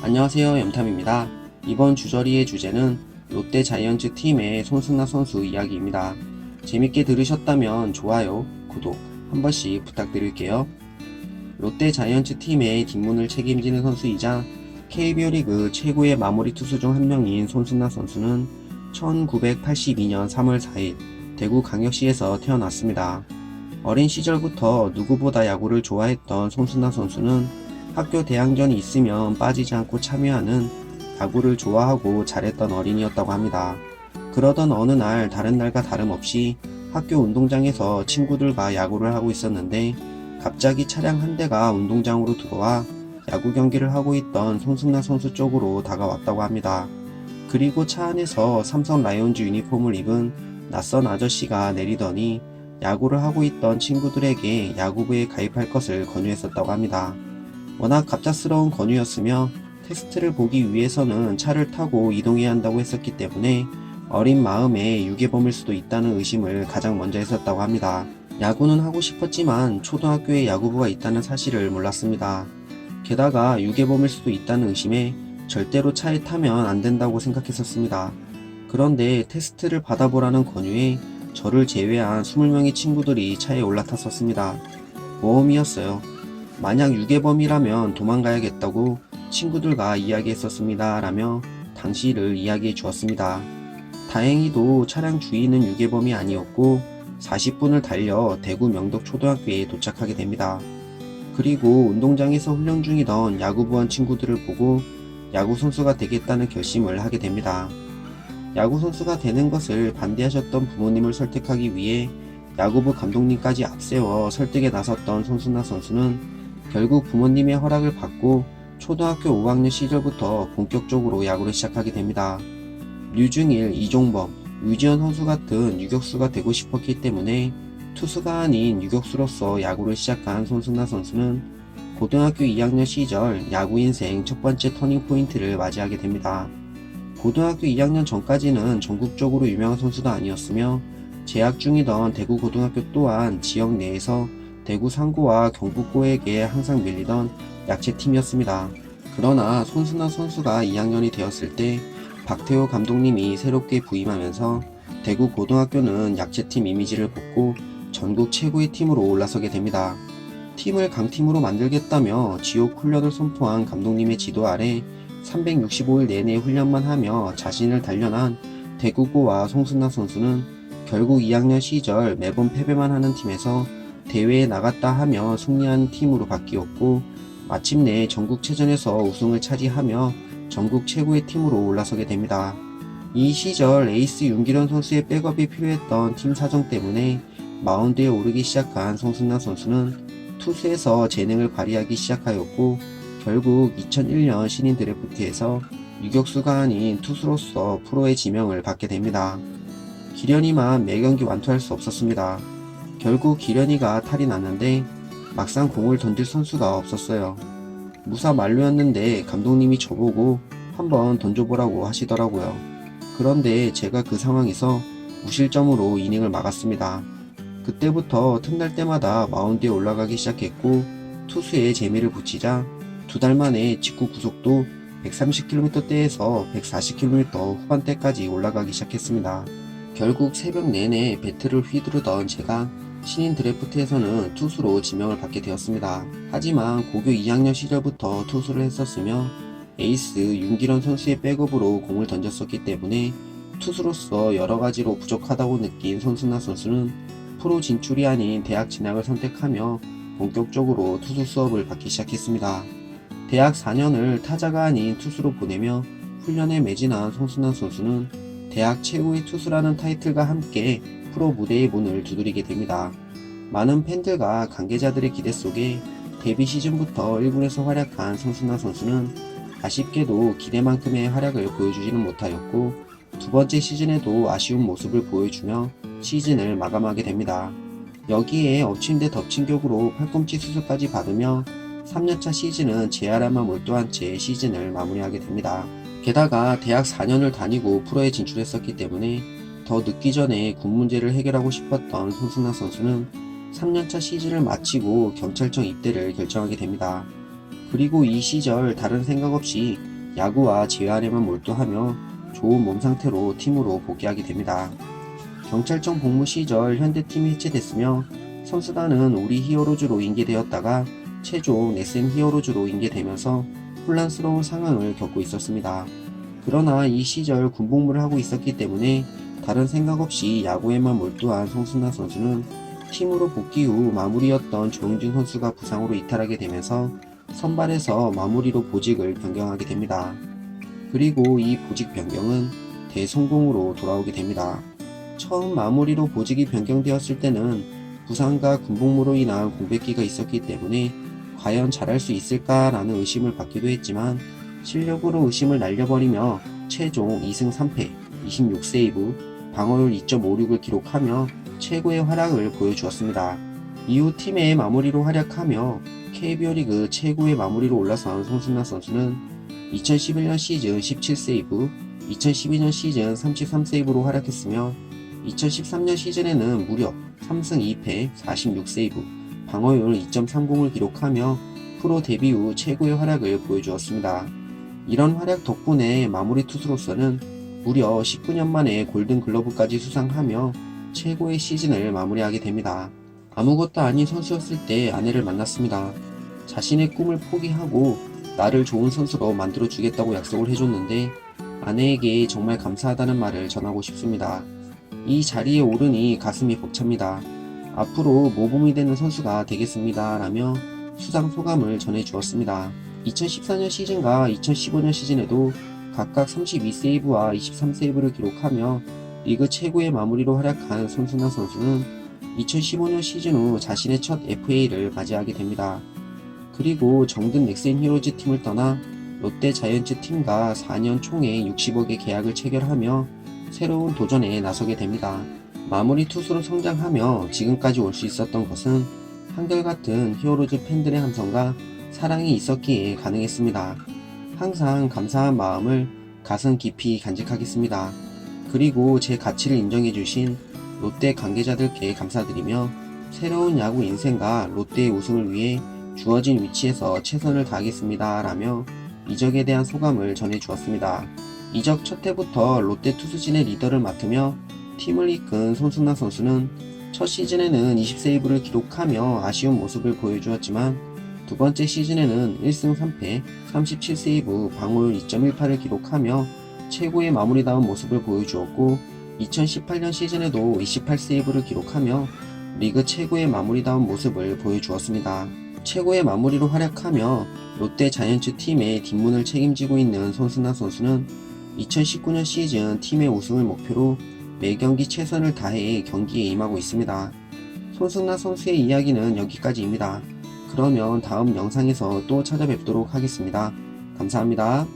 안녕하세요, 염탐입니다. 이번 주저리의 주제는 롯데 자이언츠 팀의 손승락 선수 이야기입니다. 재밌게 들으셨다면 좋아요, 구독 한 번씩 부탁드릴게요. 롯데 자이언츠 팀의 뒷문을 책임지는 선수이자 KBO 리그 최고의 마무리 투수 중 한 명인 손승락 선수는 1982년 3월 4일 대구 광역시에서 태어났습니다. 어린 시절부터 누구보다 야구를 좋아했던 손승락 선수는 학교 대항전이 있으면 빠지지 않고 참여하는 야구를 좋아하고 잘했던 어린이였다고 합니다. 그러던 어느 날 다른 날과 다름없이 학교 운동장에서 친구들과 야구를 하고 있었는데 갑자기 차량 한 대가 운동장으로 들어와 야구 경기를 하고 있던 손승락 선수 쪽으로 다가왔다고 합니다. 그리고 차 안에서 삼성 라이온즈 유니폼을 입은 낯선 아저씨가 내리더니 야구를 하고 있던 친구들에게 야구부에 가입할 것을 권유했었다고 합니다. 워낙 갑작스러운 권유였으며 테스트를 보기 위해서는 차를 타고 이동해야 한다고 했었기 때문에 어린 마음에 유괴범일 수도 있다는 의심을 가장 먼저 했었다고 합니다. 야구는 하고 싶었지만 초등학교에 야구부가 있다는 사실을 몰랐습니다. 게다가 유괴범일 수도 있다는 의심에 절대로 차에 타면 안 된다고 생각했었습니다. 그런데 테스트를 받아보라는 권유에 저를 제외한 20명의 친구들이 차에 올라탔었습니다. 모험이었어요. 만약 유괴범이라면 도망가야겠다고 친구들과 이야기했었습니다. 라며 당시를 이야기해 주었습니다. 다행히도 차량 주인은 유괴범이 아니었고 40분을 달려 대구 명덕 초등학교에 도착하게 됩니다. 그리고 운동장에서 훈련 중이던 야구부원 친구들을 보고 야구 선수가 되겠다는 결심을 하게 됩니다. 야구 선수가 되는 것을 반대하셨던 부모님을 설득하기 위해 야구부 감독님까지 앞세워 설득에 나섰던 손승락 선수는 결국 부모님의 허락을 받고 초등학교 5학년 시절부터 본격적으로 야구를 시작하게 됩니다. 류중일, 이종범, 유지현 선수 같은 유격수가 되고 싶었기 때문에 투수가 아닌 유격수로서 야구를 시작한 손승락 선수는 고등학교 2학년 시절 야구 인생 첫 번째 터닝 포인트를 맞이하게 됩니다. 고등학교 2학년 전까지는 전국적으로 유명한 선수도 아니었으며 재학 중이던 대구 고등학교 또한 지역 내에서 대구 상고와 경북고에게 항상 밀리던 약체팀이었습니다. 그러나 손승락 선수가 2학년이 되었을 때 박태호 감독님이 새롭게 부임하면서 대구 고등학교는 약체팀 이미지를 벗고 전국 최고의 팀으로 올라서게 됩니다. 팀을 강팀으로 만들겠다며 지옥 훈련을 선포한 감독님의 지도 아래 365일 내내 훈련만 하며 자신을 단련한 대구고와 손승락 선수는 결국 2학년 시절 매번 패배만 하는 팀에서 대회에 나갔다 하며 승리하는 팀으로 바뀌었고 마침내 전국체전에서 우승을 차지하며 전국 최고의 팀으로 올라서게 됩니다. 이 시절 에이스 윤기련 선수의 백업이 필요했던 팀 사정 때문에 마운드에 오르기 시작한 손승락 선수는 투수에서 재능을 발휘하기 시작하였고 결국 2001년 신인 드래프트에서 유격수가 아닌 투수로서 프로의 지명을 받게 됩니다. 기련이만 매경기 완투할 수 없었습니다. 결국 기련이가 탈이 났는데 막상 공을 던질 선수가 없었어요. 무사 만루였는데 감독님이 저보고 한번 던져보라고 하시더라고요. 그런데 제가 그 상황에서 무실점으로 이닝을 막았습니다. 그때부터 틈날 때마다 마운드에 올라가기 시작했고 투수의 재미를 붙이자 두 달 만에 직구 구속도 130km대에서 140km 후반대까지 올라가기 시작했습니다. 결국 새벽 내내 배트를 휘두르던 제가 신인 드래프트에서는 투수로 지명을 받게 되었습니다. 하지만 고교 2학년 시절부터 투수를 했었으며 에이스 윤기련 선수의 백업으로 공을 던졌었기 때문에 투수로서 여러가지로 부족하다고 느낀 손승락 선수는 프로 진출이 아닌 대학 진학을 선택하며 본격적으로 투수 수업을 받기 시작했습니다. 대학 4년을 타자가 아닌 투수로 보내며 훈련에 매진한 손승락 선수는 대학 최고의 투수라는 타이틀과 함께 프로 무대의 문을 두드리게 됩니다. 많은 팬들과 관계자들의 기대 속에 데뷔 시즌부터 1군에서 활약한 손승락 선수는 아쉽게도 기대만큼의 활약을 보여주지는 못하였고 두 번째 시즌에도 아쉬운 모습을 보여주며 시즌을 마감하게 됩니다. 여기에 엎친 데 덮친 격으로 팔꿈치 수술까지 받으며 3년차 시즌은 재활에만 몰두한 채 시즌을 마무리하게 됩니다. 게다가 대학 4년을 다니고 프로에 진출했었기 때문에 더 늦기 전에 군 문제를 해결하고 싶었던 손승락 선수는 3년차 시즌을 마치고 경찰청 입대를 결정하게 됩니다. 그리고 이 시절 다른 생각 없이 야구와 재활에만 몰두하며 좋은 몸 상태로 팀으로 복귀하게 됩니다. 경찰청 복무 시절 현대팀이 해체됐으며 선수단은 우리 히어로즈로 인계되었다가 최종 SM 히어로즈로 인계되면서 혼란스러운 상황을 겪고 있었습니다. 그러나 이 시절 군복무를 하고 있었기 때문에 다른 생각 없이 야구에만 몰두한 송승남 선수는 팀으로 복귀 후 마무리였던 조용준 선수가 부상으로 이탈하게 되면서 선발에서 마무리로 보직을 변경하게 됩니다. 그리고 이 보직 변경은 대성공으로 돌아오게 됩니다. 처음 마무리로 보직이 변경되었을 때는 부상과 군복무로 인한 공백기가 있었기 때문에 과연 잘할 수 있을까라는 의심을 받기도 했지만 실력으로 의심을 날려버리며 최종 2승 3패, 26세이브, 방어율 2.56을 기록하며 최고의 활약을 보여주었습니다. 이후 팀의 마무리로 활약하며 KBO 리그 최고의 마무리로 올라선 송승남 선수는 2011년 시즌 17세이브, 2012년 시즌 33세이브로 활약했으며 2013년 시즌에는 무려 3승 2패 46세이브, 방어율 2.30을 기록하며 프로 데뷔 후 최고의 활약을 보여주었습니다. 이런 활약 덕분에 마무리 투수로서는 무려 19년 만에 골든글러브까지 수상하며 최고의 시즌을 마무리하게 됩니다. 아무것도 아닌 선수였을 때 아내를 만났습니다. 자신의 꿈을 포기하고 나를 좋은 선수로 만들어주겠다고 약속을 해줬는데 아내에게 정말 감사하다는 말을 전하고 싶습니다. 이 자리에 오르니 가슴이 벅찹니다. 앞으로 모범이 되는 선수가 되겠습니다. 라며 수상 소감을 전해주었습니다. 2014년 시즌과 2015년 시즌에도 각각 32세이브와 23세이브를 기록하며 리그 최고의 마무리로 활약한 송승남 선수는 2015년 시즌 후 자신의 첫 FA를 맞이하게 됩니다. 그리고 정든 넥센 히어로즈 팀을 떠나 롯데 자이언츠 팀과 4년 총액 60억의 계약을 체결하며 새로운 도전에 나서게 됩니다. 마무리 투수로 성장하며 지금까지 올 수 있었던 것은 한결같은 히어로즈 팬들의 함성과 사랑이 있었기에 가능했습니다. 항상 감사한 마음을 가슴 깊이 간직하겠습니다. 그리고 제 가치를 인정해주신 롯데 관계자들께 감사드리며 새로운 야구 인생과 롯데의 우승을 위해 주어진 위치에서 최선을 다하겠습니다. 라며 이적에 대한 소감을 전해주었습니다. 이적 첫 해부터 롯데 투수진의 리더를 맡으며 팀을 이끈 송승남 선수는 첫 시즌에는 20세이브를 기록하며 아쉬운 모습을 보여주었지만 두 번째 시즌에는 1승 3패, 37세이브, 방어율 2.18을 기록하며 최고의 마무리다운 모습을 보여주었고 2018년 시즌에도 28세이브를 기록하며 리그 최고의 마무리다운 모습을 보여주었습니다. 최고의 마무리로 활약하며 롯데 자이언츠 팀의 뒷문을 책임지고 있는 송승남 선수는 2019년 시즌 팀의 우승을 목표로 매 경기 최선을 다해 경기에 임하고 있습니다. 송승남 선수의 이야기는 여기까지입니다. 그러면 다음 영상에서 또 찾아뵙도록 하겠습니다. 감사합니다.